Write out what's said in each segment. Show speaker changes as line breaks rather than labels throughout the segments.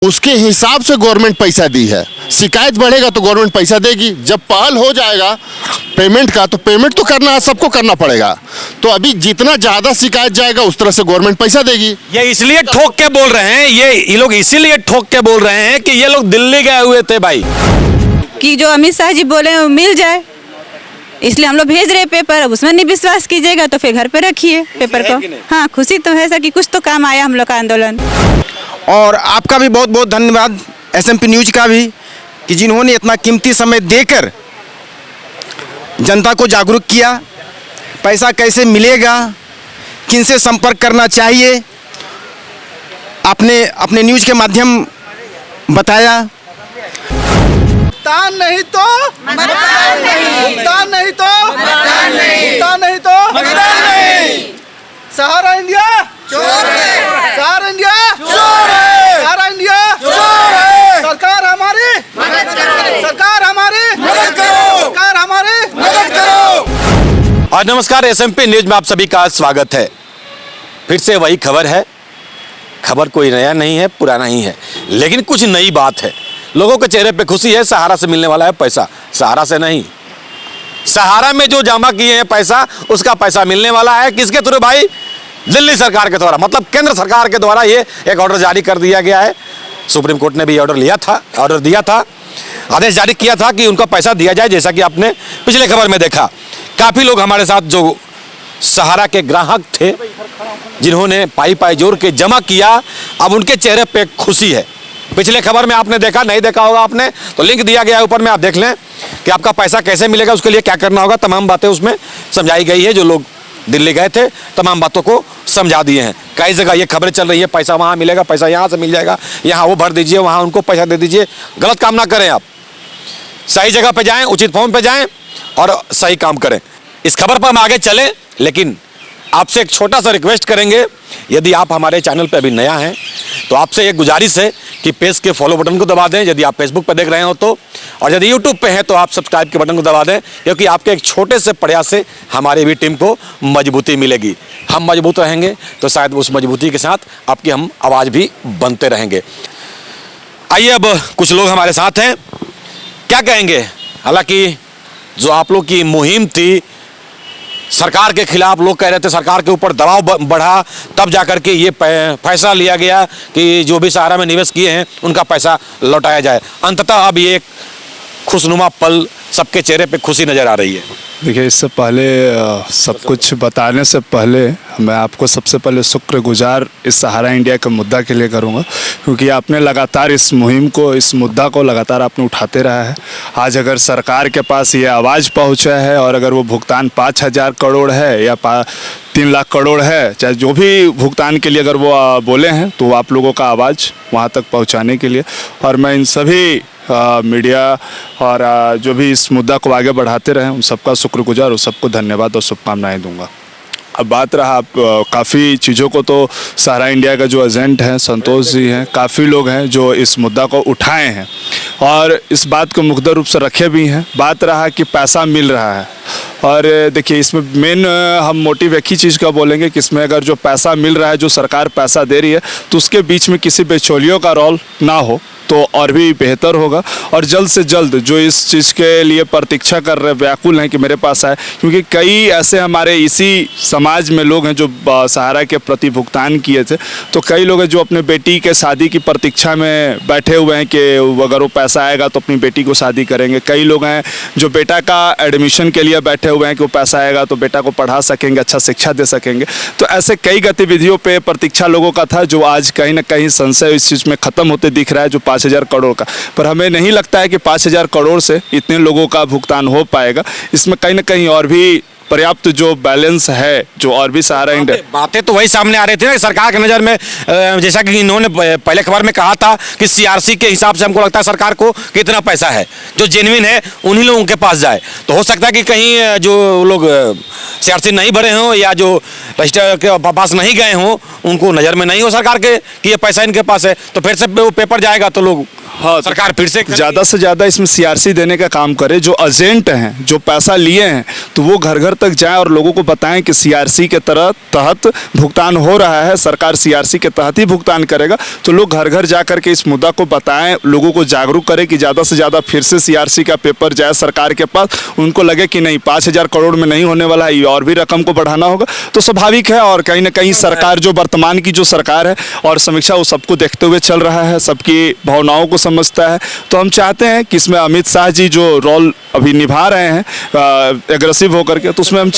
उसके हिसाब से गवर्नमेंट पैसा दी है। शिकायत बढ़ेगा तो गवर्नमेंट पैसा देगी। जब पहल हो जाएगा पेमेंट का, तो पेमेंट तो करना है, सबको करना पड़ेगा। तो अभी जितना ज़्यादा शिकायत जाएगा उस तरह से गवर्नमेंट पैसा देगी।
ये इसलिए ठोक के बोल रहे हैं, ये लोग इसीलिए ठोक के बोल रहे हैं कि ये लोग दिल्ली गए हुए थे भाई,
कि जो अमित शाह जी बोले वो मिल जाए, इसलिए हम लोग भेज रहे पेपर। अब उसमें नहीं विश्वास कीजिएगा तो फिर घर पे रखिए पेपर को। हाँ, खुशी तो है सर कि कुछ तो काम आया हम लोग का आंदोलन।
और आपका भी बहुत बहुत धन्यवाद SMP न्यूज का भी, कि जिन्होंने इतना कीमती समय देकर जनता को जागरूक किया। पैसा कैसे मिलेगा, किनसे संपर्क करना चाहिए, आपने अपने न्यूज के माध्यम बताया।
भुगतान नहीं तो भुगतान नहीं, भुगतान नहीं तो भुगतान नहीं, भुगतान नहीं तो भुगतान नहीं। सहारा इंडिया चोर है, सहारा इंडिया चोर है, सहारा इंडिया चोर है। सरकार हमारी मदद करो, सरकार हमारी मदद करो, सरकार हमारी मदद करो।
और नमस्कार, SMP न्यूज में आप सभी का स्वागत है। फिर से वही खबर है। खबर कोई नया नहीं है, पुराना ही है, लेकिन कुछ नई बात है। लोगों के चेहरे पे खुशी है। सहारा से मिलने वाला है पैसा, सहारा से नहीं। सहारा में जो जमा किए हैं पैसा, उसका पैसा मिलने वाला है किसके थ्रू भाई? दिल्ली सरकार के द्वारा, मतलब केंद्र सरकार के द्वारा ये एक ऑर्डर जारी कर दिया गया है। सुप्रीम कोर्ट ने भी ऑर्डर दिया था, आदेश जारी किया था कि उनका पैसा दिया जाए। जैसा कि आपने पिछले खबर में देखा, काफ़ी लोग हमारे साथ जो सहारा के ग्राहक थे, जिन्होंने पाई जोड़ के जमा किया, अब उनके चेहरे पे खुशी है। पिछले खबर में आपने देखा, नहीं देखा होगा आपने तो लिंक दिया गया है ऊपर में, आप देख लें कि आपका पैसा कैसे मिलेगा, उसके लिए क्या करना होगा। तमाम बातें उसमें समझाई गई है। जो लोग दिल्ली गए थे तमाम बातों को समझा दिए हैं। कई जगह ये खबरें चल रही है, पैसा वहाँ मिलेगा, पैसा यहाँ से मिल जाएगा, यहाँ वो भर दीजिए, वहाँ उनको पैसा दे दीजिए। गलत काम ना करें, आप सही जगह पे जाएं, उचित फॉर्म पे जाएं और सही काम करें। इस खबर पर हम आगे चलें, लेकिन आपसे एक छोटा सा रिक्वेस्ट करेंगे। यदि आप हमारे चैनल पे अभी नया हैं तो आपसे एक गुजारिश है कि पेज के फॉलो बटन को दबा दें यदि आप फेसबुक पर देख रहे हो तो, और यदि यूट्यूब पे हैं तो आप सब्सक्राइब के बटन को दबा दें, क्योंकि आपके एक छोटे से प्रयास से हमारी भी टीम को मजबूती मिलेगी। हम मजबूत रहेंगे तो शायद उस मजबूती के साथ आपकी हम आवाज़ भी बनते रहेंगे। आइए, अब कुछ लोग हमारे साथ हैं, क्या कहेंगे। हालांकि जो आप लोग की मुहिम थी, सरकार के खिलाफ लोग कह रहे थे, सरकार के ऊपर दबाव बढ़ा, तब जाकर के ये फैसला लिया गया कि जो भी सहारा में निवेश किए हैं उनका पैसा लौटाया जाए। अंततः अब ये एक खुशनुमा पल, सबके चेहरे पे खुशी नज़र आ रही है।
देखिए, इससे पहले सब कुछ बताने से पहले मैं आपको सबसे पहले शुक्रगुजार इस सहारा इंडिया के मुद्दा के लिए करूंगा, क्योंकि आपने लगातार इस मुहिम को, इस मुद्दा को लगातार आपने उठाते रहा है। आज अगर सरकार के पास ये आवाज़ पहुंचा है और अगर वो भुगतान 5,000 करोड़ है या 3 लाख करोड़ है, चाहे जो भी भुगतान के लिए अगर वो बोले हैं, तो आप लोगों का आवाज़ वहाँ तक पहुँचाने के लिए, और मैं इन सभी मीडिया और जो भी इस मुद्दा को आगे बढ़ाते रहे उन सबका शुक्रगुजार और सबको धन्यवाद और शुभकामनाएं दूंगा। अब बात रहा, आप काफ़ी चीज़ों को तो सहारा इंडिया का जो एजेंट हैं संतोष जी हैं, काफ़ी लोग हैं जो इस मुद्दा को उठाए हैं और इस बात को मुख्य रूप से रखे भी हैं। बात रहा कि पैसा मिल रहा है, और देखिए इसमें मेन हम मोटिव एक ही चीज़ का बोलेंगे कि इसमें अगर जो पैसा मिल रहा है, जो सरकार पैसा दे रही है, तो उसके बीच में किसी बिचौलियों का रोल ना हो तो और भी बेहतर होगा। और जल्द से जल्द जो इस चीज़ के लिए प्रतीक्षा कर रहे, व्याकुल हैं कि मेरे पास आए, क्योंकि कई ऐसे हमारे इसी समाज में लोग हैं जो सहारा के प्रति भुगतान किए थे। तो कई लोग हैं जो अपने बेटी के शादी की प्रतीक्षा में बैठे हुए हैं कि अगर वो पैसा आएगा तो अपनी बेटी को शादी करेंगे। कई लोग हैं जो बेटा का एडमिशन के लिए बैठे हुए हैं कि वो पैसा आएगा तो बेटा को पढ़ा सकेंगे, अच्छा शिक्षा दे सकेंगे। तो ऐसे कई गतिविधियों पर प्रतीक्षा लोगों का था, जो आज कहीं ना कहीं संशय इस चीज़ में ख़त्म होते दिख रहा है, जो 5,000 करोड़ का। पर हमें नहीं लगता है कि 5,000 करोड़ से इतने लोगों का भुगतान हो पाएगा। इसमें कहीं ना कहीं और भी पर्याप्त जो बैलेंस है, जो और भी सहारा इंडिया,
बातें तो वही सामने आ रही थी ना सरकार की नज़र में। जैसा कि इन्होंने पहले खबर में कहा था कि CRC के हिसाब से हमको लगता है सरकार को कितना पैसा है, जो जेन्युइन है उन्हीं लोगों के पास जाए। तो हो सकता है कि कहीं जो लोग CRC नहीं भरे हों या जो रजिस्टर के पास नहीं गए हों, उनको नज़र में नहीं हो सरकार के कि ये पैसा इनके पास है, तो फिर से वो पेपर जाएगा तो लोग
हाँ,
सरकार फिर से
ज़्यादा से ज़्यादा इसमें सीआरसी देने का काम करे। जो एजेंट हैं, जो पैसा लिए हैं, तो वो घर घर तक जाएं और लोगों को बताएं कि सीआरसी के तहत भुगतान हो रहा है, सरकार सीआरसी के तहत ही भुगतान करेगा। तो लोग घर घर जा करके इस मुद्दा को बताएं, लोगों को जागरूक करें कि ज़्यादा से ज़्यादा फिर से सीआरसी का पेपर जाए सरकार के पास। उनको लगे कि नहीं 5,000 करोड़ में नहीं होने वाला है, ये और भी रकम को बढ़ाना होगा, तो स्वाभाविक है। और कहीं ना कहीं सरकार जो वर्तमान की जो सरकार है और समीक्षा वो सबको देखते हुए चल रहा है, सबकी भावनाओं को समझता है। तो हम चाहते हैं कि इसमें अमित शाह जी जो रोल अभी निभा रहे हैं एग्रेसिव होकर के, तो उसमें हम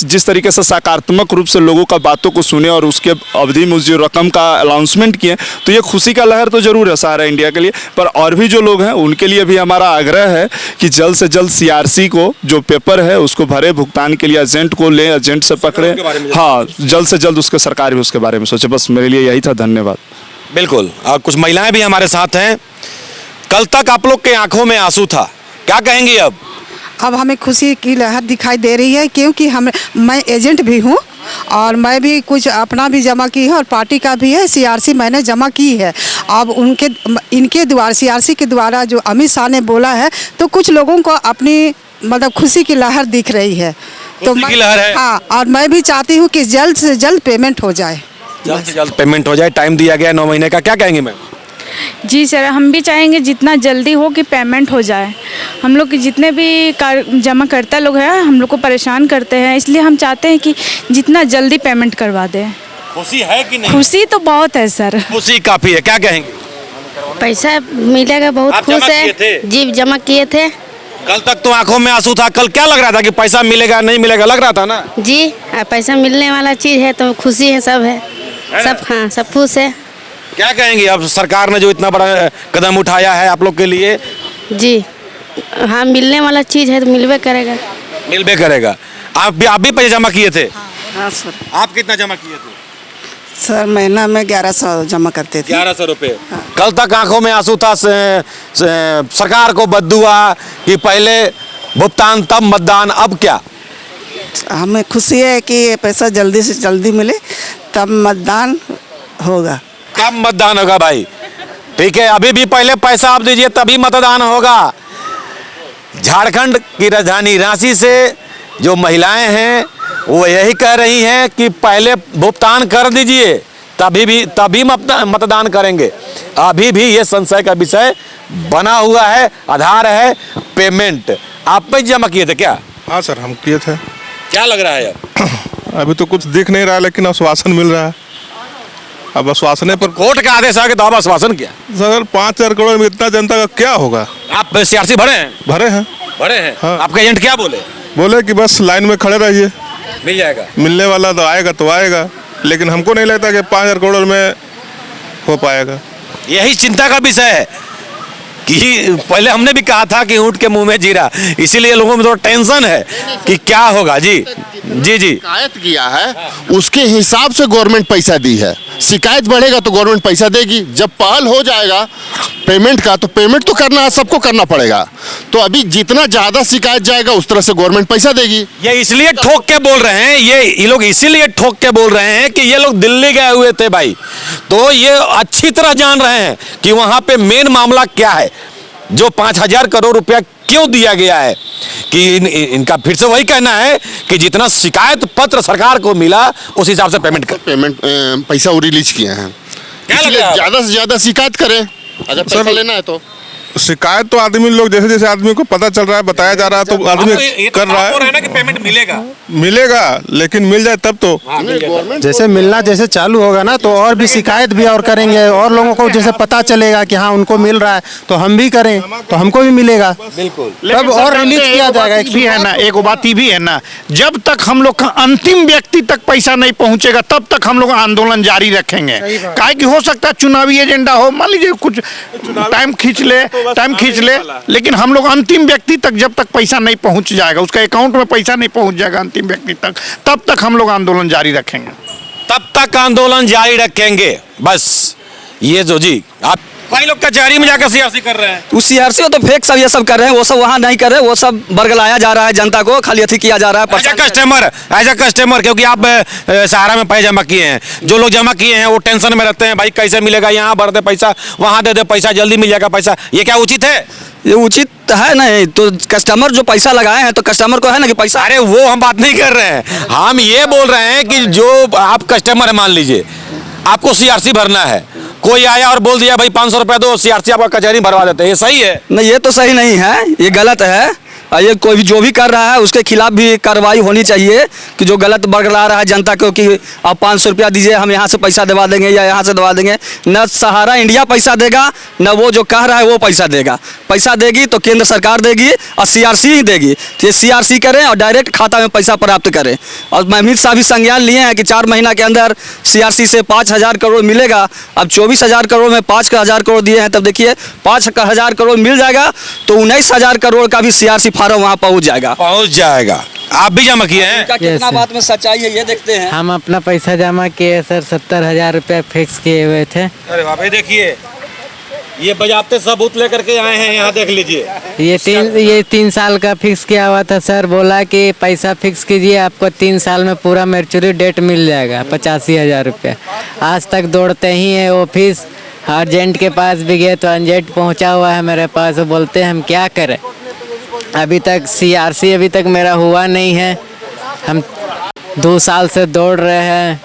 जिस तरीके से सकारात्मक रूप से लोगों का बातों को सुने और उसके अवधि में जो रकम का अनाउंसमेंट किए, तो ये खुशी का लहर तो जरूर है सहारा इंडिया के लिए। पर और भी जो लोग हैं उनके लिए भी हमारा आग्रह है कि जल्द से जल्द सीआरसी को जो पेपर है उसको भरे, भुगतान के लिए एजेंट को लें, एजेंट से पकड़े। हाँ, जल्द से जल्द उसके सरकार भी उसके बारे में सोचे। बस मेरे लिए यही था। धन्यवाद।
बिल्कुल। और कुछ महिलाएं भी हमारे साथ हैं। कल तक आप लोग के आंखों में आंसू था, क्या कहेंगी अब?
अब हमें खुशी की लहर दिखाई दे रही है, क्योंकि मैं एजेंट भी हूँ और मैं भी कुछ अपना भी जमा की है और पार्टी का भी है। सीआरसी मैंने जमा की है। अब इनके द्वारा सीआरसी के द्वारा जो अमित शाह ने बोला है, तो कुछ लोगों को अपनी मतलब खुशी की लहर दिख रही है। तो
खुशी की लहर है।
हाँ, और मैं भी चाहती हूँ कि जल्द से जल्द पेमेंट हो जाए।
जल्द से जल्द पेमेंट हो जाए। टाइम दिया गया 9 महीने का, क्या कहेंगे मैम?
जी सर, हम भी चाहेंगे जितना जल्दी हो कि पेमेंट हो जाए। हम लोग के जितने भी जमा करता लोग हैं हम लोग को परेशान करते हैं, इसलिए हम चाहते हैं कि जितना जल्दी पेमेंट करवा दें।
खुशी है कि नहीं?
खुशी तो बहुत है सर।
खुशी काफी है, क्या कहेंगे?
पैसा मिलेगा, बहुत
आप
खुश
जमा किए थे?
है जी, जमा किए थे।
कल तक तो आंखों में आंसू था। कल क्या लग रहा था कि पैसा मिलेगा नहीं मिलेगा, लग रहा था ना?
जी, पैसा मिलने वाला चीज़ है तो खुशी है, सब है सब। हाँ, सब खुश है।
क्या कहेंगे अब सरकार ने जो इतना बड़ा कदम उठाया है आप लोग के लिए?
जी हाँ, मिलने वाला चीज़ है तो मिलबे करेगा।
मिलबे करेगा। आप भी पैसे जमा किए थे?
हाँ सर।
आप कितना जमा किए थे?
सर महीना में 1100 जमा करते थे।
1100 रुपये। कल तक आंखों में आंसू था। सरकार को बद्दुआ कि पहले भुगतान तब मतदान, अब क्या?
हमें खुशी है कि ये पैसा जल्दी से जल्दी मिले, तब मतदान होगा।
कब मतदान होगा भाई? ठीक है, अभी भी पहले पैसा आप दीजिए तभी मतदान होगा। झारखंड की राजधानी रांची से जो महिलाएं हैं वो यही कह रही हैं कि पहले भुगतान कर दीजिए तभी मतदान करेंगे। अभी भी ये संशय का विषय बना हुआ है। आधार है पेमेंट। आप पे जमा किए थे क्या?
हाँ सर, हम किए थे।
क्या लग रहा है अब?
अभी तो कुछ दिख नहीं रहा, लेकिन आश्वासन मिल रहा है। अब आश्वासन पर
कोर्ट का आदेश आ गया तो अब आश्वासन क्या?
सर 5,000 करोड़ में इतना जनता का क्या होगा?
आप सीआरसी भरे हैं?
भरे हैं।
भरे हैं।
हाँ।
आपका एजेंट क्या बोले?
बोले कि बस लाइन में खड़े रहिए,
मिल जाएगा।
मिलने वाला तो आएगा, लेकिन हमको नहीं लगता कि 5,000 करोड़ में हो पाएगा।
यही चिंता का विषय है कि पहले हमने भी कहा था कि ऊंट के मुंह में जीरा, इसीलिए लोगों में थोड़ा टेंशन है कि क्या होगा। जी जी जी,
शिकायत किया है उसके हिसाब से गवर्नमेंट पैसा दी है। शिकायत बढ़ेगा तो गवर्नमेंट पैसा देगी। जब पहल हो जाएगा पेमेंट का, तो पेमेंट तो करना सबको करना पड़ेगा। तो अभी जितना ज़्यादा शिकायत जाएगा उस तरह से गवर्नमेंट पैसा देगी।
ये इसलिए ठोक के बोल रहे हैं, ये लोग इसीलिए ठोक के बोल रहे हैं कि ये लोग दिल्ली गए हुए थे भाई, तो ये अच्छी तरह जान रहे हैं कि वहाँ पे मेन मामला क्या है। जो 5,000 करोड़ रुपया क्यों दिया गया है कि इनका फिर से वही कहना है कि जितना शिकायत पत्र सरकार को मिला उस हिसाब से पेमेंट
पैसा वो रिलीज किए हैं। इसलिए ज़्यादा से ज़्यादा शिकायत करें अगर पैसा लेना है तो।
शिकायत तो आदमी लोग जैसे जैसे आदमी को पता चल रहा है, बताया जा रहा है, तो आदमी कर रहा है
ना कि पेमेंट
मिलेगा, लेकिन मिल जाए तब तो।
जैसे मिलना जैसे चालू होगा ना, तो और भी शिकायत भी और करेंगे, और लोगों को जैसे पता चलेगा कि हाँ उनको मिल रहा है तो हम भी करें, तो हमको भी मिलेगा।
बिल्कुल।
तब और रिलीज किया जाएगा।
एक भी है ना, एक बात ये भी है ना, जब तक हम लोग का अंतिम व्यक्ति तक पैसा नहीं पहुंचेगा तब तक हम लोग आंदोलन जारी रखेंगे। काहे कि हो सकता है चुनावी एजेंडा हो, मान लीजिए कुछ टाइम खींच ले, लेकिन हम लोग अंतिम व्यक्ति तक जब तक पैसा नहीं पहुंच जाएगा, उसका अकाउंट में पैसा नहीं पहुंच जाएगा अंतिम व्यक्ति तक, तब तक हम लोग आंदोलन जारी रखेंगे।
तब तक आंदोलन जारी रखेंगे। बस ये जो जी आप भाई लोग कचहरी में जाकर सीआरसी कर रहे हैं।
उस सीआरसी तो फेक सब ये सब कर रहे हैं, वो सब वहाँ नहीं कर रहे, वो सब बरगलाया जा रहा है जनता को, खाली अथी किया जा रहा है।
एज अ कस्टमर क्योंकि आप सहारा में पैसे जमा किए हैं, जो लोग जमा किए हैं वो टेंशन में रहते हैं, भाई कैसे मिलेगा, यहाँ भर दे पैसा, वहाँ दे दे पैसा, जल्दी मिल जाएगा पैसा, ये क्या उचित है?
ये उचित है नहीं, तो कस्टमर जो पैसा लगाए हैं तो कस्टमर को है ना कि पैसा।
अरे वो हम बात नहीं कर रहे हैं, हम ये बोल रहे हैं कि जो आप कस्टमर है, मान लीजिए आपको सीआरसी भरना है, कोई आया और बोल दिया भाई 500 रुपए दो, सीआरसी आपका कचहरी भरवा देते हैं, ये सही है?
नहीं, ये तो सही नहीं है, ये गलत है। ये कोई भी जो भी कर रहा है उसके खिलाफ भी कार्रवाई होनी चाहिए कि जो गलत बरगला रहा है जनता को कि आप 500 रुपया दीजिए, हम यहाँ से पैसा दिवा देंगे या यहाँ से दिवा देंगे। न सहारा इंडिया पैसा देगा, न वो जो कह रहा है वो पैसा देगा। पैसा देगी तो केंद्र सरकार देगी और सीआरसी ही देगी। तो ये सीआरसी करें और डायरेक्ट खाता में पैसा प्राप्त करें। और अमित शाह भी संज्ञान लिए हैं कि 4 महीना के अंदर सीआरसी से 5,000 करोड़ मिलेगा। अब 24,000 करोड़ में 5,000 करोड़ दिए हैं, तब देखिए 5,000 करोड़ मिल जाएगा तो 19,000 करोड़ का भी सीआरसी फार्म वहाँ पहुँच जाएगा। आप भी जमा किए हैं? कितना बात में सच्चाई है ये देखते हैं।
हम अपना पैसा जमा किए सर, 70,000 रुपये फिक्स किए हुए थे।
अरे भाई देखिए, ये बजाते सबूत लेकर के आए हैं, यहाँ देख लीजिए।
ये 3 साल का फिक्स किया हुआ था सर, बोला कि पैसा फिक्स कीजिए, आपको 3 साल में पूरा मैच्योरिटी डेट मिल जाएगा 85,000 रुपये। आज तक दौड़ते ही है ऑफिस, अर्जेंट के पास भी गए तो अर्जेंट पहुँचा हुआ है मेरे पास, बोलते हैं हम क्या करें। अभी तक सीआरसी अभी तक मेरा हुआ नहीं है, हम 2 साल से दौड़ रहे हैं।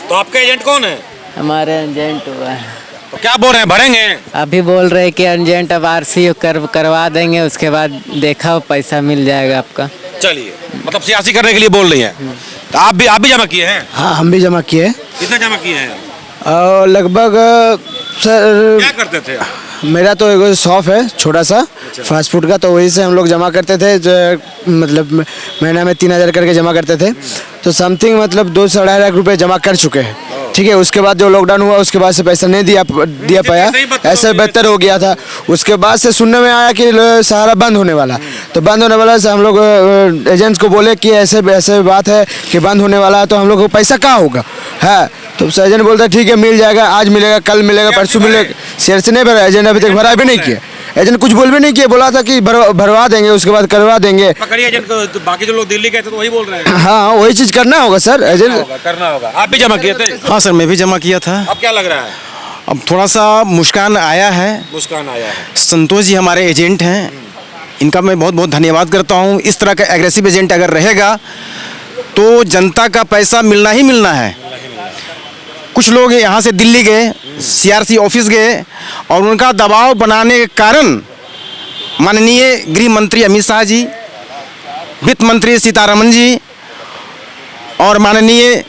तो आपका एजेंट कौन है?
हमारे एजेंट हुआ है।
तो क्या बोल रहे हैं, भरेंगे?
अभी बोल रहे हैं कि एजेंट अब आरसी करवा देंगे, उसके बाद देखा पैसा मिल जाएगा आपका।
चलिए, मतलब सीआरसी करने के लिए बोल रही हैं। तो आप भी जमा किए हैं?
हाँ, हम भी जमा किए।
कितना जमा किए हैं?
लगभग सर,
क्या करते थे?
मेरा तो एक शॉप है छोटा सा फास्ट फूड का, तो वहीं से हम लोग जमा करते थे, मतलब महीना में 3,000 करके जमा करते थे। तो समथिंग मतलब 2 से 2.5 लाख रुपए जमा कर चुके हैं। ठीक है, उसके बाद जो लॉकडाउन हुआ उसके बाद से पैसा नहीं दिया पाया, ऐसे बेहतर हो गया था। उसके बाद से सुनने में आया कि सहारा बंद होने वाला, तो बंद होने वाला से हम लोग एजेंट्स को बोले कि ऐसे बात है कि बंद होने वाला है, तो हम लोग को पैसा कहाँ होगा है। तो एजेंट बोलता है ठीक है मिल जाएगा, आज मिलेगा, कल मिलेगा, परसों मिलेगा। शेयर से नहीं भरा, एजेंट अभी तक भरा भी नहीं किया, एजेंट कुछ बोल भी नहीं किया, बोला था कि भरवा देंगे, उसके बाद करवा देंगे।
पकड़िए एजेंट को, तो बाकी जो लोग दिल्ली गए थे तो वही बोल रहे हैं।
हाँ, वही चीज करना होगा सर, एजेंट
करना होगा। आप भी जमा किए थे?
हाँ सर, मैं भी जमा किया था।
अब क्या लग रहा है?
अब थोड़ा सा मुस्कान आया है।
मुस्कान आया है।
संतोष जी हमारे एजेंट हैं, इनका मैं बहुत बहुत धन्यवाद करता हूँ। इस तरह का एग्रेसिव एजेंट अगर रहेगा तो जनता का पैसा मिलना ही मिलना है। कुछ लोग यहाँ से दिल्ली गए, सीआरसी ऑफिस गए और उनका दबाव बनाने के कारण माननीय गृह मंत्री अमित शाह जी, वित्त मंत्री सीतारमन जी और माननीय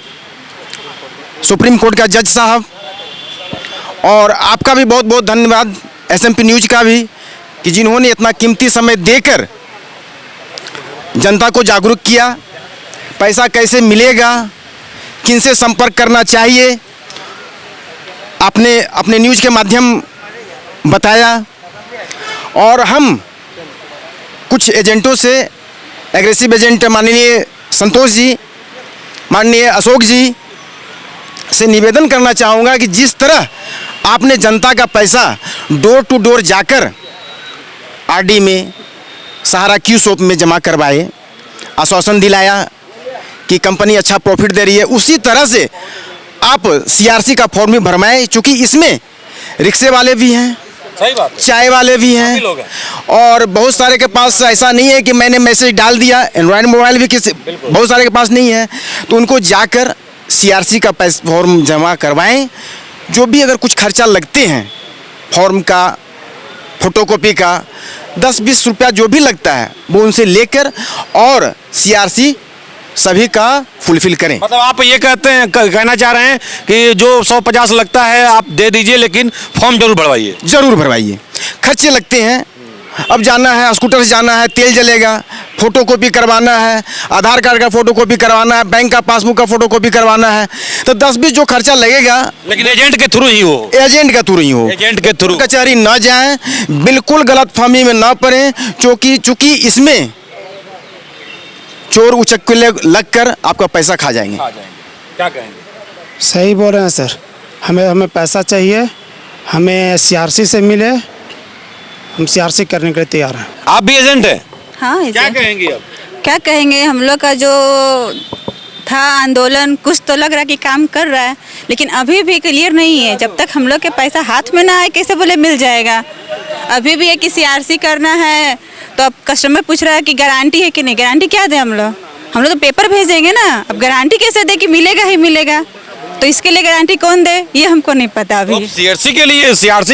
सुप्रीम कोर्ट का जज साहब, और आपका भी बहुत बहुत धन्यवाद SMP न्यूज़ का भी, कि जिन्होंने इतना कीमती समय देकर जनता को जागरूक किया, पैसा कैसे मिलेगा, किनसे संपर्क करना चाहिए, आपने अपने न्यूज़ के माध्यम बताया। और हम कुछ एजेंटों से, एग्रेसिव एजेंट माननीय संतोष जी, माननीय अशोक जी से निवेदन करना चाहूँगा कि जिस तरह आपने जनता का पैसा डोर टू डोर जाकर RD में, सहारा क्यू शॉप में जमा करवाए, आश्वासन दिलाया कि कंपनी अच्छा प्रॉफिट दे रही है, उसी तरह से आप CRC का फॉर्म भी भरवाएं, चूँकि इसमें रिक्शे वाले भी हैं,
सही बात,
चाय वाले भी हैं, और बहुत सारे के पास ऐसा नहीं है कि मैंने मैसेज डाल दिया, एंड्रॉयड मोबाइल भी किसी बहुत सारे के पास नहीं है, तो उनको जाकर CRC का फॉर्म जमा करवाएं। जो भी अगर कुछ खर्चा लगते हैं फॉर्म का, फोटोकॉपी का, 10-20 रुपया जो भी लगता है वो उनसे लेकर और CRC सभी का फुलफिल करें।
मतलब आप ये कहना चाह रहे हैं कि जो 150 लगता है आप दे दीजिए, लेकिन फॉर्म जरूर भरवाइए।
जरूर भरवाइए, खर्चे लगते हैं, अब जाना है, स्कूटर से जाना है, तेल जलेगा, फोटोकॉपी करवाना है, आधार कार्ड का फोटोकॉपी करवाना है, बैंक का पासबुक का फोटोकॉपी करवाना है, तो 10-20 जो खर्चा लगेगा,
लेकिन एजेंट के थ्रू ही हो,
एजेंट के थ्रू ही हो,
एजेंट के थ्रू
कचहरी न जाएं, बिल्कुल गलतफहमी में न पड़ें, चूंकि इसमें चोर उचक्के लगकर आपका पैसा खा जाएंगे।
क्या कहेंगे?
सही बोल रहे हैं सर, हमें पैसा चाहिए, हमें सीआरसी से मिले, हम सीआरसी करने के लिए तैयार हैं।
आप भी एजेंट हैं?
हाँ
क्या
एजेंट।
कहेंगी अब?
क्या कहेंगे, हम लोग का जो था आंदोलन कुछ तो लग रहा है कि काम कर रहा है, लेकिन अभी भी क्लियर नहीं है। जब तक हम लोग के पैसा हाथ में ना आए कैसे बोले मिल जाएगा। अभी भी है कि सीआरसी करना है तो अब कस्टमर पूछ रहा है कि गारंटी है कि नहीं। गारंटी क्या दें हम लोग तो पेपर भेजेंगे ना। अब गारंटी कैसे दे कि मिलेगा ही मिलेगा, तो इसके लिए गारंटी कौन दे ये हमको नहीं पता अभी।
सीआरसी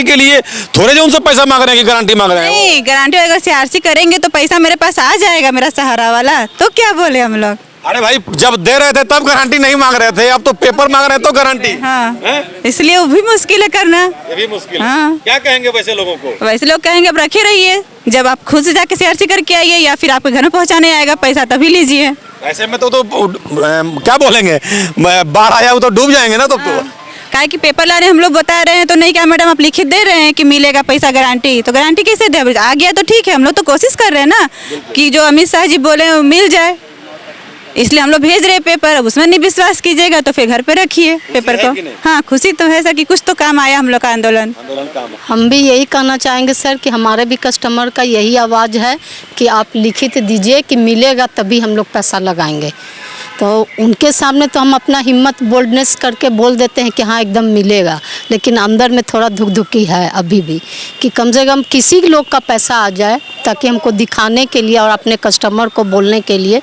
के लिए थोड़े जो उनसे पैसा मांग रहे हैं कि गारंटी मांग रहे हैं?
नहीं, गारंटी अगर सीआरसी करेंगे तो पैसा मेरे पास आ जाएगा, मेरा सहारा वाला। तो क्या बोले हम लोग।
अरे भाई, जब दे रहे थे तब गारंटी नहीं मांग रहे थे, अब तो पेपर मांग रहे हैं तो गारंटी।
हाँ, इसलिए वो भी मुश्किल है करना।
ये भी मुश्किल है।
हाँ।
क्या कहेंगे वैसे लोगों को?
वैसे लोग कहेंगे अब रखे रहिए, जब आप खुद से जाके सीआरसी करके आइए या फिर आपके घर में पहुंचाने आएगा पैसा तभी लीजिए।
ऐसे में तो क्या बोलेंगे, बाढ़ आया वो तो डूब जाएंगे ना तब तो।
काहे कि पेपर लाने हम लोग बता रहे हैं तो नहीं क्या मैडम आप लिखित दे रहे हैं कि मिलेगा पैसा गारंटी, तो गारंटी कैसे दे। आ गया तो ठीक है, हम लोग तो कोशिश कर रहे हैं ना कि जो अमित शाह जी बोले वो मिल जाए, इसलिए हम लोग भेज रहे हैं पेपर। अब उसमें नहीं विश्वास कीजिएगा तो फिर घर पे रखिए पेपर को। हाँ, खुशी तो है सर कि कुछ तो काम आया हम लोग का आंदोलन काम।
हम भी यही कहना चाहेंगे सर कि हमारे भी कस्टमर का यही आवाज़ है कि आप लिखित दीजिए कि मिलेगा तभी हम लोग पैसा लगाएंगे। तो उनके सामने तो हम अपना हिम्मत बोल्डनेस करके बोल देते हैं कि हाँ एकदम मिलेगा, लेकिन अंदर में थोड़ा धुकधुकी है अभी भी कि कम से कम किसी लोग का पैसा आ जाए ताकि हमको दिखाने के लिए और अपने कस्टमर को बोलने के लिए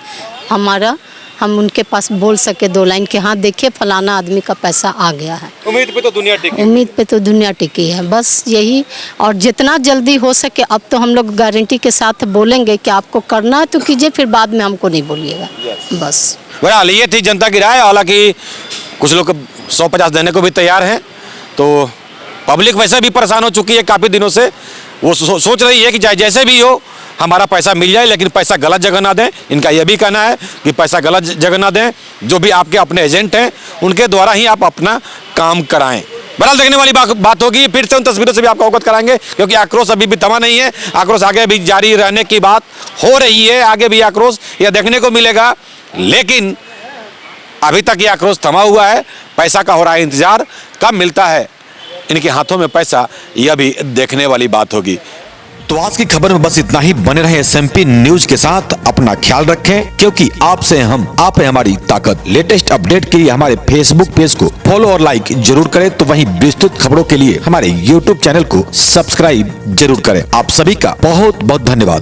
हम उनके पास बोल सके दो लाइन कि हाँ देखिए फलाना आदमी का पैसा आ गया है।
उम्मीद पे तो दुनिया टिकी।
उम्मीद पे तो दुनिया टिकी है, बस यही। और जितना जल्दी हो सके अब तो हम लोग गारंटी के साथ बोलेंगे कि आपको करना है तो कीजिए, फिर बाद में हमको नहीं बोलिएगा बस।
बहरहाल ये थी जनता की राय। हालांकि कुछ लोग 150 देने को भी तैयार हैं, तो पब्लिक वैसे भी परेशान हो चुकी है काफ़ी दिनों से। वो सोच रही है कि चाहे जैसे भी हो हमारा पैसा मिल जाए, लेकिन पैसा गलत जगह ना दें। इनका यह भी कहना है कि पैसा गलत जगह ना दें, जो भी आपके अपने एजेंट हैं उनके द्वारा ही आप अपना काम कराएं। बहरहाल देखने वाली बात होगी। फिर से उन तस्वीरों से भी आपको अवगत कराएंगे, क्योंकि आक्रोश अभी भी थमा नहीं है। आक्रोश आगे भी जारी रहने की बात हो रही है, आगे भी आक्रोश यह देखने को मिलेगा, लेकिन अभी तक ये आक्रोश थमा हुआ है। पैसा का हो रहा है इंतजार, कब मिलता है इनके हाथों में पैसा, यह भी देखने वाली बात होगी। तो आज की खबर में बस इतना ही। बने रहे SMP न्यूज के साथ, अपना ख्याल रखें, क्योंकि आपसे आप है हमारी ताकत। लेटेस्ट अपडेट के लिए हमारे फेसबुक पेज को फॉलो और लाइक जरूर करें, तो वहीं विस्तृत खबरों के लिए हमारे YouTube चैनल को सब्सक्राइब जरूर करें। आप सभी का बहुत बहुत धन्यवाद।